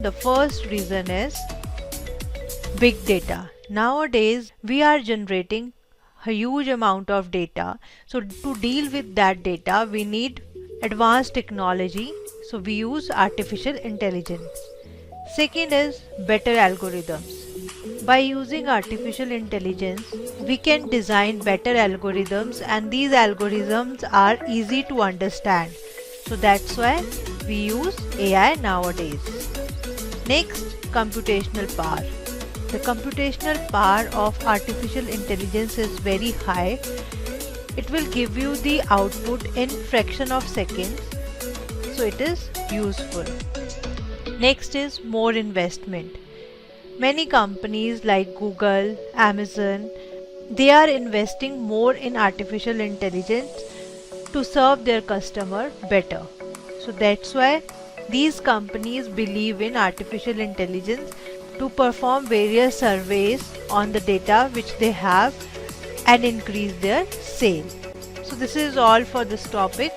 The first reason is big data. Nowadays, we are generating a huge amount of data. So to deal with that data, we need advanced technology. So we use artificial intelligence. Second is better algorithms. By using artificial intelligence, we can design better algorithms, and these algorithms are easy to understand. So that's why we use AI nowadays. Next, computational power. The computational power of artificial intelligence is very high. It will give you the output in fraction of seconds. So it is useful. Next is more investment. Many companies like Google, Amazon, they are investing more in artificial intelligence to serve their customer better. So that's why these companies believe in artificial intelligence to perform various surveys on the data which they have and increase their sale. So this is all for this topic.